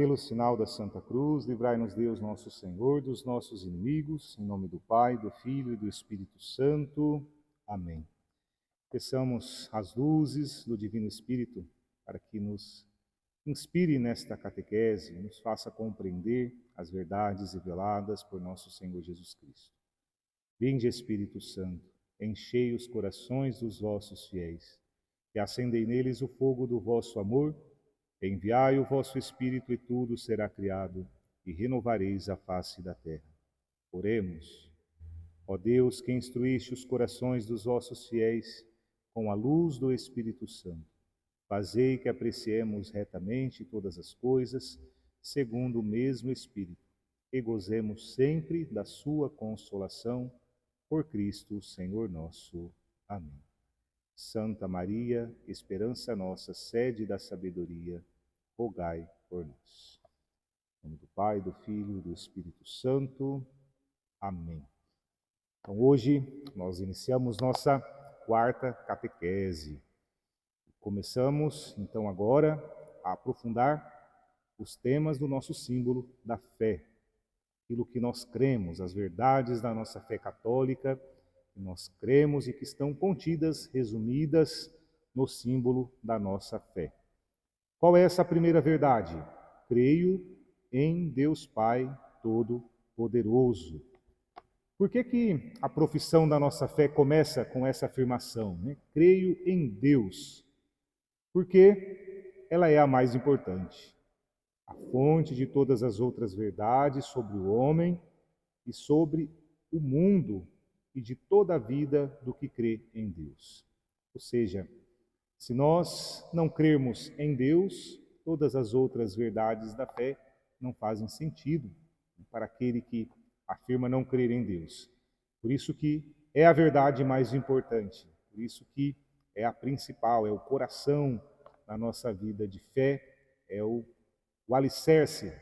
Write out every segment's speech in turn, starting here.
pelo sinal da Santa Cruz, livrai-nos Deus nosso Senhor dos nossos inimigos, em nome do Pai, do Filho e do Espírito Santo. Amém. Peçamos as luzes do Divino Espírito para que nos inspire nesta catequese, nos faça compreender as verdades reveladas por nosso Senhor Jesus Cristo. Vinde, Espírito Santo, enchei os corações dos vossos fiéis e acendei neles o fogo do vosso amor. Enviai o vosso Espírito e tudo será criado, e renovareis a face da terra. Oremos. Ó Deus, que instruíste os corações dos vossos fiéis com a luz do Espírito Santo, fazei que apreciemos retamente todas as coisas, segundo o mesmo Espírito, e gozemos sempre da sua consolação, por Cristo, Senhor nosso. Amém. Santa Maria, esperança nossa, sede da sabedoria, rogai por nós. Em nome do Pai, do Filho e do Espírito Santo. Amém. Então hoje nós iniciamos nossa quarta catequese. Começamos então agora a aprofundar os temas do nosso símbolo da fé. Aquilo que nós cremos, as verdades da nossa fé católica, que nós cremos e que estão contidas, resumidas no símbolo da nossa fé. Qual é essa primeira verdade? Creio em Deus Pai Todo-Poderoso. Por que a profissão da nossa fé começa com essa afirmação, né? Creio em Deus. Porque ela é a mais importante, a fonte de todas as outras verdades sobre o homem e sobre o mundo e de toda a vida do que crê em Deus. Ou seja, se nós não crermos em Deus, todas as outras verdades da fé não fazem sentido para aquele que afirma não crer em Deus. Por isso que é a verdade mais importante, por isso que é a principal, é o coração da nossa vida de fé, é o alicerce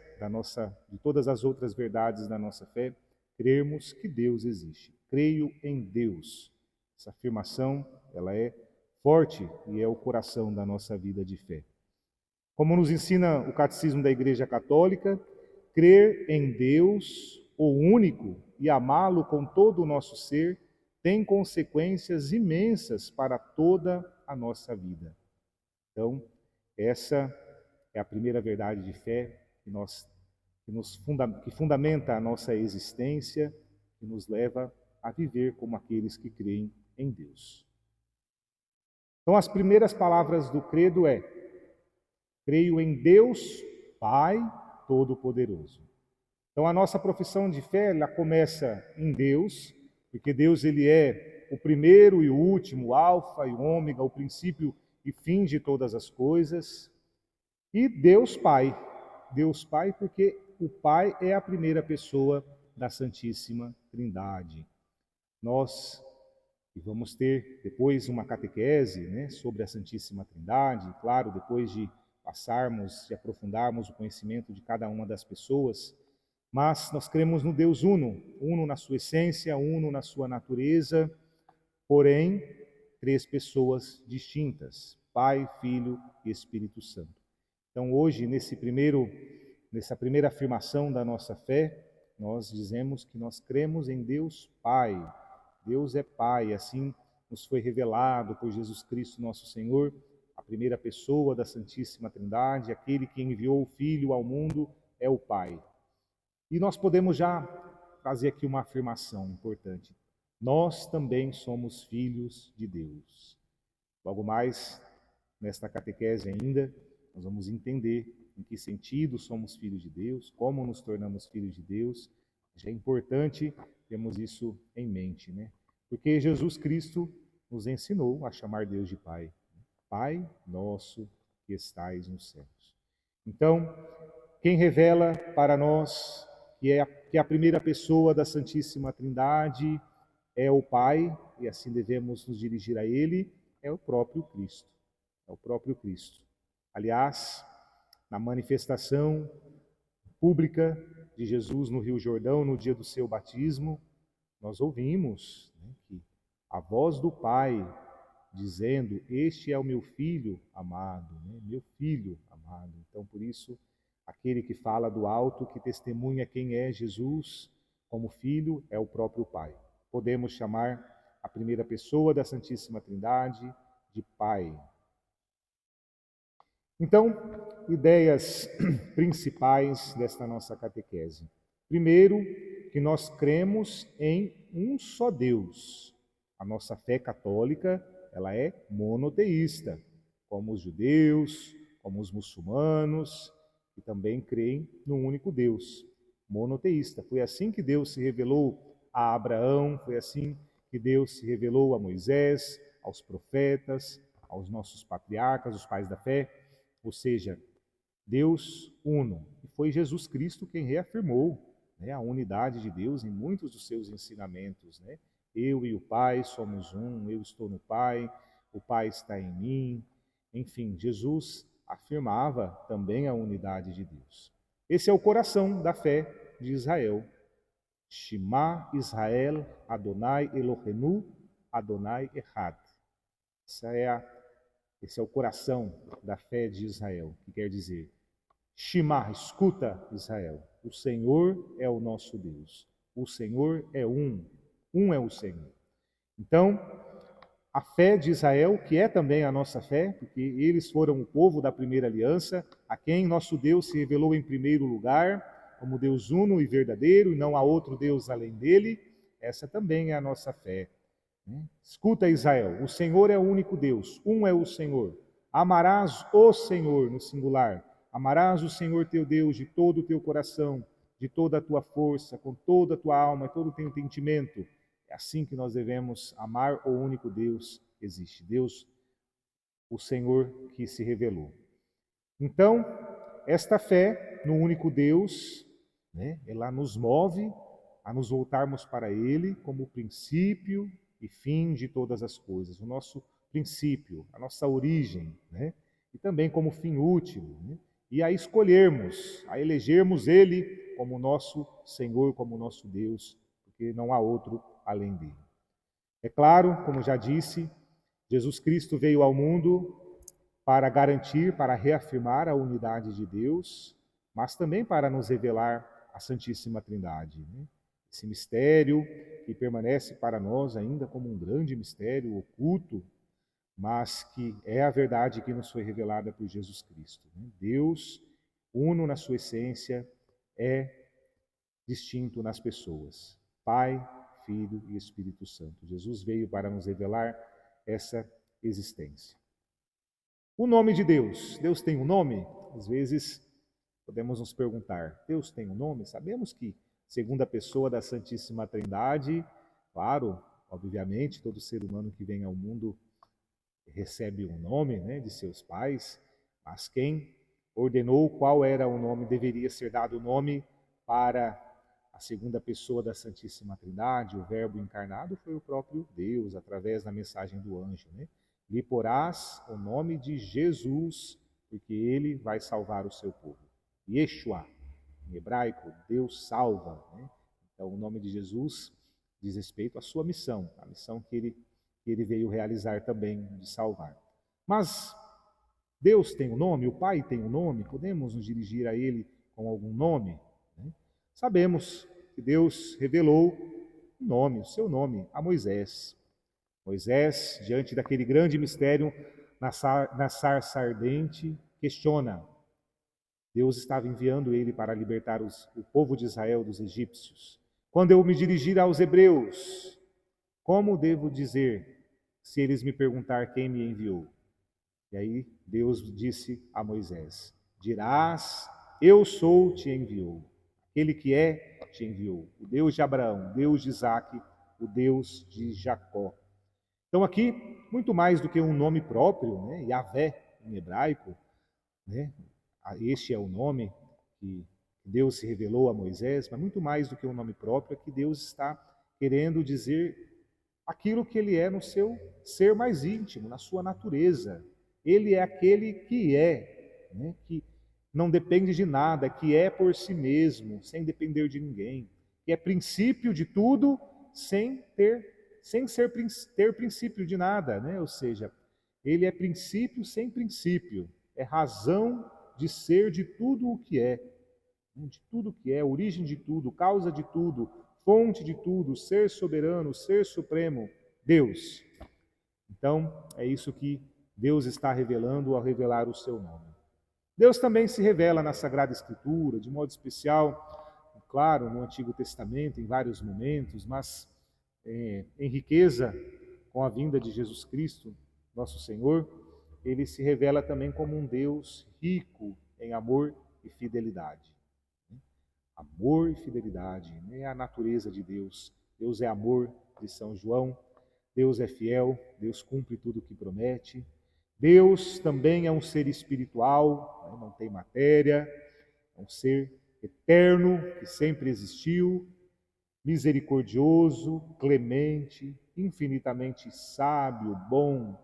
de todas as outras verdades da nossa fé, crermos que Deus existe. Creio em Deus. Essa afirmação, ela é forte e é o coração da nossa vida de fé. Como nos ensina o Catecismo da Igreja Católica, crer em Deus, o único, e amá-lo com todo o nosso ser, tem consequências imensas para toda a nossa vida. Então, essa é a primeira verdade de fé que fundamenta a nossa existência e nos leva a viver como aqueles que creem em Deus. Então, as primeiras palavras do credo é: creio em Deus, Pai Todo-Poderoso. Então, a nossa profissão de fé, ela começa em Deus, porque Deus ele é o primeiro e o último, o alfa e o ômega, o princípio e fim de todas as coisas. E Deus Pai porque o Pai é a primeira pessoa da Santíssima Trindade. Nós vamos ter depois uma catequese, né, sobre a Santíssima Trindade, claro, depois de passarmos e aprofundarmos o conhecimento de cada uma das pessoas, mas nós cremos no Deus uno, uno na sua essência, uno na sua natureza, porém, três pessoas distintas, Pai, Filho e Espírito Santo. Então hoje, nessa primeira afirmação da nossa fé, nós dizemos que nós cremos em Deus Pai. Deus é Pai, assim nos foi revelado por Jesus Cristo nosso Senhor, a primeira pessoa da Santíssima Trindade, aquele que enviou o Filho ao mundo é o Pai. E nós podemos já fazer aqui uma afirmação importante. Nós também somos filhos de Deus. Logo mais, nesta catequese ainda, nós vamos entender em que sentido somos filhos de Deus, como nos tornamos filhos de Deus. Já é importante termos isso em mente, né? Porque Jesus Cristo nos ensinou a chamar Deus de Pai. Pai nosso que estais nos céus. Então, quem revela para nós que a primeira pessoa da Santíssima Trindade é o Pai, e assim devemos nos dirigir a Ele, é o próprio Cristo. É o próprio Cristo. Aliás, na manifestação pública de Jesus no Rio Jordão, no dia do seu batismo, nós ouvimos, né, que a voz do Pai dizendo: este é o meu filho amado, né, meu filho amado. Então, por isso, aquele que fala do alto, que testemunha quem é Jesus como Filho, é o próprio Pai. Podemos chamar a primeira pessoa da Santíssima Trindade de Pai. Então, ideias principais desta nossa catequese. Primeiro, que nós cremos em um só Deus. A nossa fé católica, ela é monoteísta, como os judeus, como os muçulmanos, que também creem no único Deus, monoteísta. Foi assim que Deus se revelou a Abraão, foi assim que Deus se revelou a Moisés, aos profetas, aos nossos patriarcas, os pais da fé, ou seja, Deus uno. E foi Jesus Cristo quem reafirmou, né, a unidade de Deus em muitos dos seus ensinamentos, né? Eu e o Pai somos um, eu estou no Pai, o Pai está em mim. Enfim, Jesus afirmava também a unidade de Deus. Esse é o coração da fé de Israel. Shema Israel Adonai Elohenu Adonai Echad. Esse é o coração da fé de Israel, que quer dizer: Shema, escuta, Israel, o Senhor é o nosso Deus. O Senhor é um é o Senhor. Então, a fé de Israel, que é também a nossa fé, porque eles foram o povo da primeira aliança, a quem nosso Deus se revelou em primeiro lugar, como Deus uno e verdadeiro, e não há outro Deus além dele, essa também é a nossa fé. Escuta, Israel, o Senhor é o único Deus, um é o Senhor. Amarás o Senhor, no singular. Amarás o Senhor teu Deus de todo o teu coração, de toda a tua força, com toda a tua alma e todo o teu entendimento. É assim que nós devemos amar o único Deus que existe. Deus, o Senhor que se revelou. Então, esta fé no único Deus, né, ela nos move a nos voltarmos para Ele como princípio e fim de todas as coisas. O nosso princípio, a nossa origem, né? E também como fim último, né? E a escolhermos, a elegermos Ele como nosso Senhor, como nosso Deus, porque não há outro além dele. É claro, como já disse, Jesus Cristo veio ao mundo para garantir, para reafirmar a unidade de Deus, mas também para nos revelar a Santíssima Trindade, né? Esse mistério que permanece para nós ainda como um grande mistério oculto, mas que é a verdade que nos foi revelada por Jesus Cristo, né? Deus, uno na sua essência, é distinto nas pessoas. Pai, Filho e Espírito Santo. Jesus veio para nos revelar essa existência. O nome de Deus. Deus tem um nome? Às vezes podemos nos perguntar, Deus tem um nome? Sabemos que, segunda pessoa da Santíssima Trindade, claro, obviamente, todo ser humano que vem ao mundo recebe um nome, né, de seus pais, mas quem ordenou qual era o nome, deveria ser dado o nome para a segunda pessoa da Santíssima Trindade, o Verbo encarnado, foi o próprio Deus, através da mensagem do anjo, né? Lhe porás o nome de Jesus, porque ele vai salvar o seu povo. Yeshua, em hebraico, Deus salva, né? Então, o nome de Jesus diz respeito à sua missão, a missão que ele veio realizar também, de salvar. Mas Deus tem um nome, o Pai tem um nome, podemos nos dirigir a Ele com algum nome? Né? Sabemos que Deus revelou o nome, o seu nome, a Moisés. Moisés, diante daquele grande mistério na sarça ardente, questiona. Deus estava enviando ele para libertar o povo de Israel dos egípcios. Quando eu me dirigir aos hebreus, como devo dizer se eles me perguntar quem me enviou? E aí Deus disse a Moisés: dirás, eu sou, te enviou. Aquele que é, te enviou. O Deus de Abraão, o Deus de Isaque, o Deus de Jacó. Então aqui, muito mais do que um nome próprio, né? Yahvé em hebraico, né? Este é o nome que Deus se revelou a Moisés, mas muito mais do que um nome próprio, é que Deus está querendo dizer aquilo que ele é no seu ser mais íntimo, na sua natureza. Ele é aquele que é, né? Que não depende de nada, que é por si mesmo, sem depender de ninguém, que é princípio de tudo, sem ter princípio de nada, né? Ou seja, ele é princípio sem princípio, é razão de ser de tudo o que é, né? De tudo o que é, origem de tudo, causa de tudo, fonte de tudo, ser soberano, ser supremo, Deus. Então, é isso que Deus está revelando ao revelar o seu nome. Deus também se revela na Sagrada Escritura, de modo especial, claro, no Antigo Testamento, em vários momentos, mas em riqueza com a vinda de Jesus Cristo, nosso Senhor, ele se revela também como um Deus rico em amor e fidelidade. Amor e fidelidade, é a natureza de Deus. Deus é amor, de São João. Deus é fiel, Deus cumpre tudo o que promete. Deus também é um ser espiritual, não tem matéria, é um ser eterno que sempre existiu, misericordioso, clemente, infinitamente sábio, bom,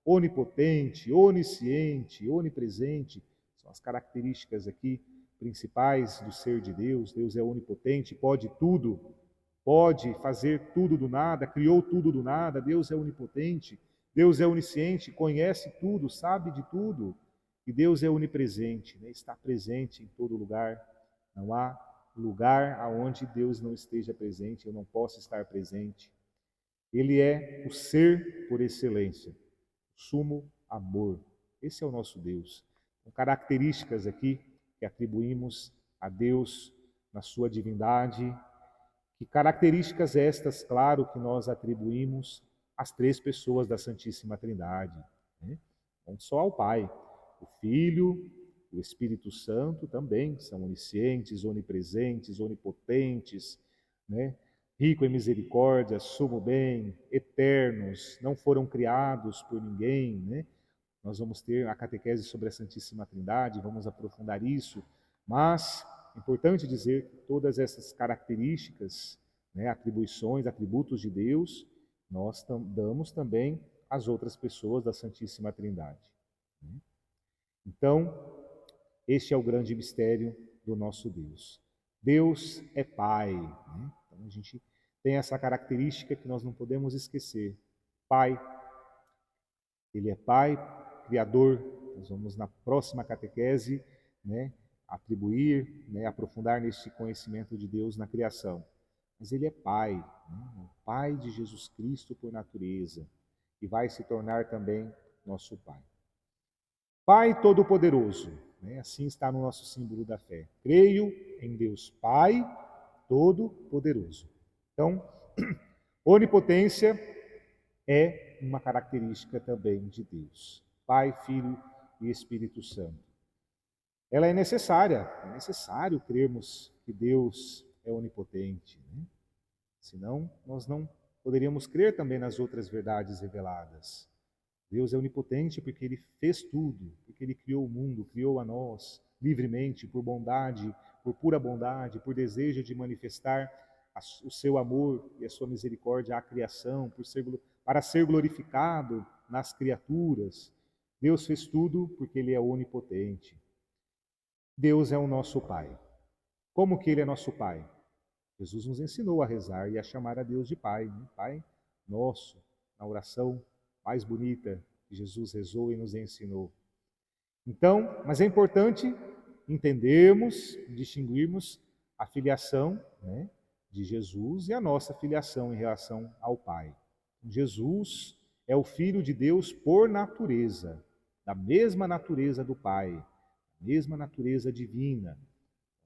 onipotente, onisciente, onipresente. São as características aqui principais do ser de Deus. Deus é onipotente, pode tudo, pode fazer tudo do nada, criou tudo do nada. Deus é onipotente, Deus é onisciente, conhece tudo, sabe de tudo. E Deus é onipresente, está presente em todo lugar. Não há lugar aonde Deus não esteja presente, eu não posso estar presente. Ele é o ser por excelência, o sumo amor. Esse é o nosso Deus. Com características aqui que atribuímos a Deus na sua divindade. Que características estas, claro, que nós atribuímos às três pessoas da Santíssima Trindade, né? Não só ao Pai, o Filho, o Espírito Santo também são oniscientes, onipresentes, onipotentes, né? Rico em misericórdia, sumo bem, eternos, não foram criados por ninguém, né? Nós vamos ter a catequese sobre a Santíssima Trindade, vamos aprofundar isso, mas é importante dizer que todas essas características, né, atribuições, atributos de Deus, nós damos também às outras pessoas da Santíssima Trindade. Então, este é o grande mistério do nosso Deus. Deus é Pai, né? Então a gente tem essa característica que nós não podemos esquecer. Pai, Ele é Pai, Criador. Nós vamos na próxima catequese, né, atribuir, né, aprofundar neste conhecimento de Deus na criação. Mas Ele é Pai, né, o Pai de Jesus Cristo por natureza, e vai se tornar também nosso Pai. Pai Todo-Poderoso, né, assim está no nosso símbolo da fé. Creio em Deus Pai Todo-Poderoso. Então, onipotência é uma característica também de Deus. Pai, Filho e Espírito Santo. Ela é necessário crermos que Deus é onipotente, né? Senão, nós não poderíamos crer também nas outras verdades reveladas. Deus é onipotente porque Ele fez tudo, porque Ele criou o mundo, criou a nós livremente, por bondade, por pura bondade, por desejo de manifestar o seu amor e a sua misericórdia à criação, para ser glorificado nas criaturas. Deus fez tudo porque Ele é onipotente. Deus é o nosso Pai. Como que Ele é nosso Pai? Jesus nos ensinou a rezar e a chamar a Deus de Pai, né? Pai nosso, na oração mais bonita que Jesus rezou e nos ensinou. Então, mas é importante entendermos, distinguirmos a filiação, né, de Jesus e a nossa filiação em relação ao Pai. Jesus é o Filho de Deus por natureza, da mesma natureza do Pai, mesma natureza divina.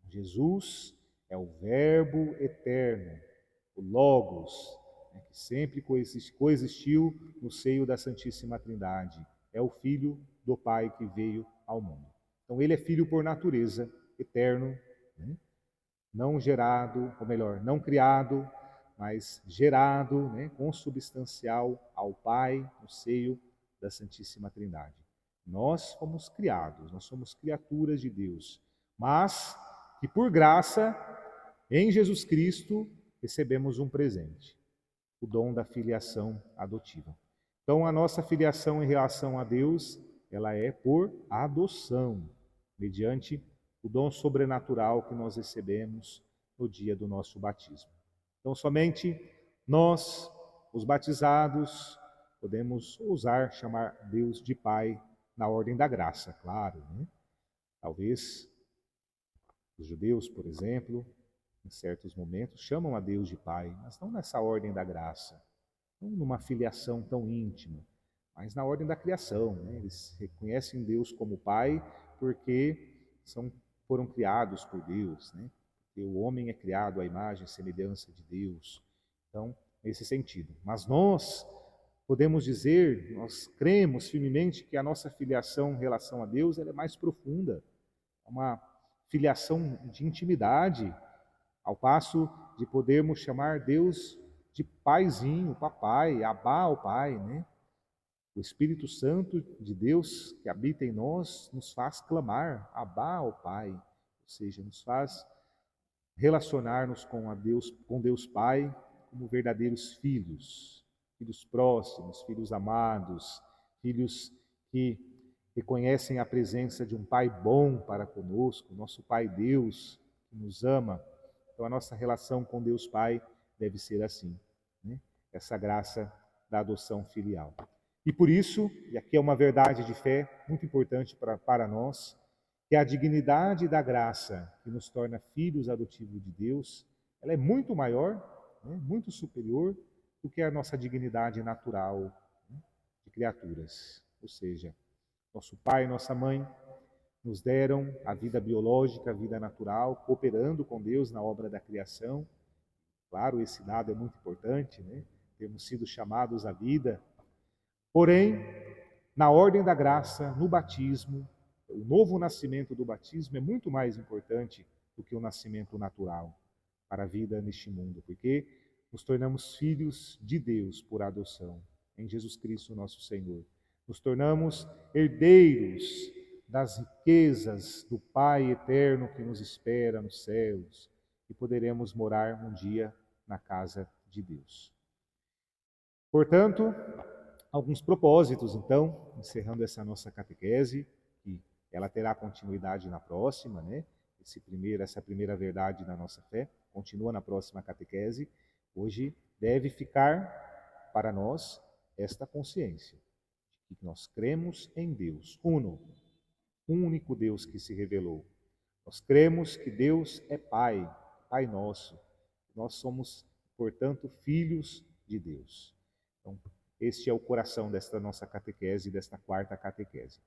Jesus é o Verbo eterno, o Logos, que sempre coexistiu no seio da Santíssima Trindade. É o Filho do Pai que veio ao mundo. Então ele é Filho por natureza, eterno, né? Não gerado, ou melhor, não criado, mas gerado, né, consubstancial ao Pai no seio da Santíssima Trindade. Nós fomos criados, nós somos criaturas de Deus, mas que por graça, em Jesus Cristo, recebemos um presente, o dom da filiação adotiva. Então, a nossa filiação em relação a Deus, ela é por adoção, mediante o dom sobrenatural que nós recebemos no dia do nosso batismo. Então, somente nós, os batizados, podemos ousar chamar Deus de Pai na ordem da graça, claro, né? Talvez os judeus, por exemplo, em certos momentos, chamam a Deus de Pai, mas não nessa ordem da graça, não numa filiação tão íntima, mas na ordem da criação, né? Eles reconhecem Deus como Pai porque foram criados por Deus, né? Porque o homem é criado à imagem e semelhança de Deus. Então, nesse sentido. Mas nós podemos dizer, nós cremos firmemente que a nossa filiação em relação a Deus ela é mais profunda, é uma filiação de intimidade, ao passo de podermos chamar Deus de paizinho, papai, Abá, o Pai, né? O Espírito Santo de Deus que habita em nós nos faz clamar, Abá, o Pai, ou seja, nos faz relacionar-nos com Deus Pai, como verdadeiros filhos, filhos próximos, filhos amados, filhos que reconhecem a presença de um Pai bom para conosco, nosso Pai Deus, que nos ama. Então a nossa relação com Deus Pai deve ser assim, né? Essa graça da adoção filial. E por isso, e aqui é uma verdade de fé muito importante para nós, que a dignidade da graça que nos torna filhos adotivos de Deus, ela é muito maior, né, muito superior do que a nossa dignidade natural, né, de criaturas. Ou seja, nosso pai e nossa mãe nos deram a vida biológica, a vida natural, cooperando com Deus na obra da criação. Claro, esse dado é muito importante, né? Temos sido chamados à vida. Porém, na ordem da graça, no batismo, o novo nascimento do batismo é muito mais importante do que o nascimento natural para a vida neste mundo, porque nos tornamos filhos de Deus por adoção, em Jesus Cristo nosso Senhor. Nos tornamos herdeiros das riquezas do Pai eterno que nos espera nos céus e poderemos morar um dia na casa de Deus. Portanto, alguns propósitos, então, encerrando essa nossa catequese, que ela terá continuidade na próxima, né? Essa primeira verdade da nossa fé continua na próxima catequese. Hoje deve ficar para nós esta consciência de que nós cremos em Deus, uno, um único Deus que se revelou. Nós cremos que Deus é Pai, Pai nosso. Nós somos, portanto, filhos de Deus. Então, este é o coração desta nossa catequese, desta quarta catequese.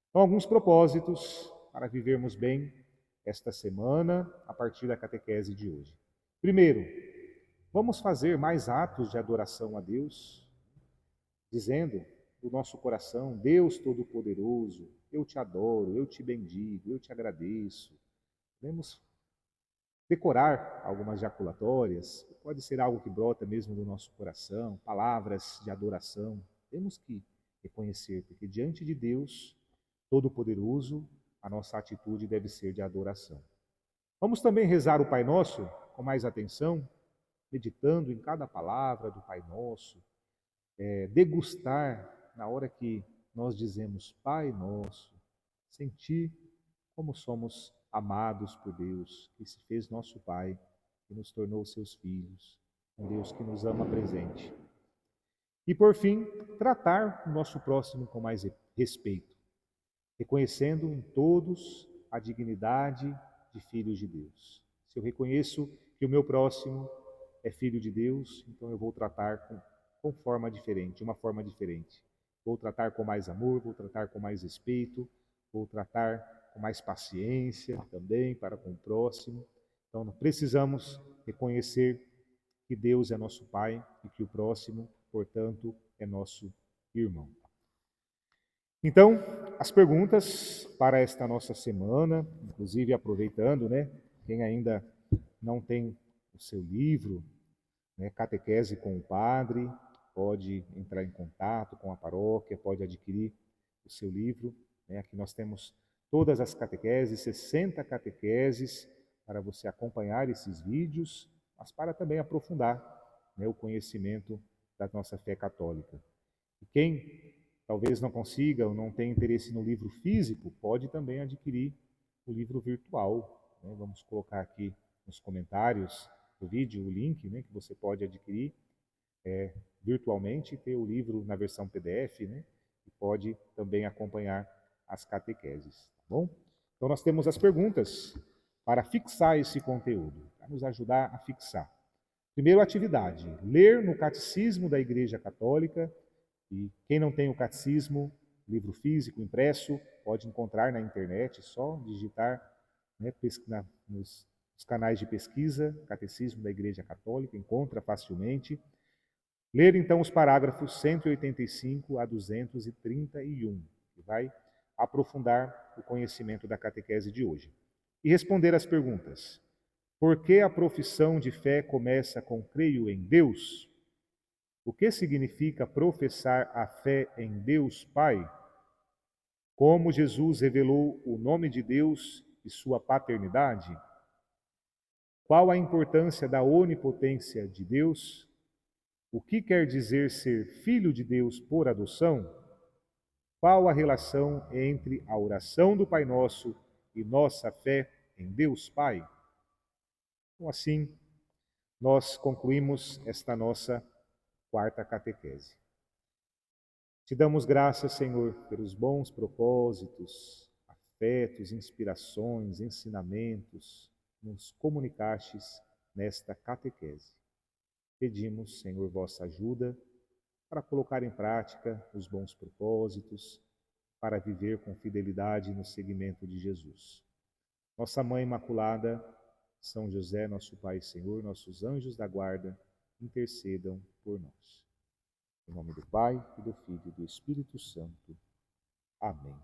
Então, alguns propósitos para vivermos bem esta semana, a partir da catequese de hoje. Primeiro, vamos fazer mais atos de adoração a Deus, dizendo do nosso coração, Deus Todo-Poderoso, eu te adoro, eu te bendigo, eu te agradeço. Podemos decorar algumas jaculatórias, pode ser algo que brota mesmo do nosso coração, palavras de adoração. Temos que reconhecer, porque diante de Deus Todo-Poderoso, a nossa atitude deve ser de adoração. Vamos também rezar o Pai Nosso com mais atenção, meditando em cada palavra do Pai Nosso, degustar na hora que nós dizemos Pai Nosso, sentir como somos amados por Deus, que se fez nosso Pai, que nos tornou seus filhos, um Deus que nos ama presente. E por fim, tratar o nosso próximo com mais respeito, reconhecendo em todos a dignidade de filhos de Deus. Se eu reconheço que o meu próximo é filho de Deus, então eu vou tratar com forma diferente, de uma forma diferente. Vou tratar com mais amor, vou tratar com mais respeito, vou tratar com mais paciência também para com o próximo. Então, nós precisamos reconhecer que Deus é nosso Pai e que o próximo, portanto, é nosso irmão. Então, as perguntas para esta nossa semana, inclusive aproveitando, né, quem ainda não tem o seu livro, né, Catequese com o Padre, pode entrar em contato com a paróquia, pode adquirir o seu livro. Né? Aqui nós temos todas as catequeses, 60 catequeses, para você acompanhar esses vídeos, mas para também aprofundar, né, o conhecimento da nossa fé católica. E quem talvez não consiga ou não tenha interesse no livro físico, pode também adquirir o livro virtual. Né? Vamos colocar aqui nos comentários do vídeo o link, né, que você pode adquirir virtualmente e ter o livro na versão PDF, né, e pode também acompanhar as catequeses. Tá bom? Então, nós temos as perguntas para fixar esse conteúdo, para nos ajudar a fixar. Primeiro, atividade: ler no Catecismo da Igreja Católica. E quem não tem o catecismo, livro físico, impresso, pode encontrar na internet, só digitar, né, nos canais de pesquisa, Catecismo da Igreja Católica, encontra facilmente. Ler então os parágrafos 185 a 231, que vai aprofundar o conhecimento da catequese de hoje. E responder às perguntas: por que a profissão de fé começa com creio em Deus? O que significa professar a fé em Deus Pai? Como Jesus revelou o nome de Deus e sua paternidade? Qual a importância da onipotência de Deus? O que quer dizer ser filho de Deus por adoção? Qual a relação entre a oração do Pai Nosso e nossa fé em Deus Pai? Então, assim, nós concluímos esta nossa quarta catequese. Te damos graças, Senhor, pelos bons propósitos, afetos, inspirações, ensinamentos que nos comunicastes nesta catequese. Pedimos, Senhor, vossa ajuda para colocar em prática os bons propósitos, para viver com fidelidade no seguimento de Jesus. Nossa Mãe Imaculada, São José, nosso Pai e Senhor, nossos anjos da guarda, intercedam por nós. Em nome do Pai, e do Filho e do Espírito Santo. Amém.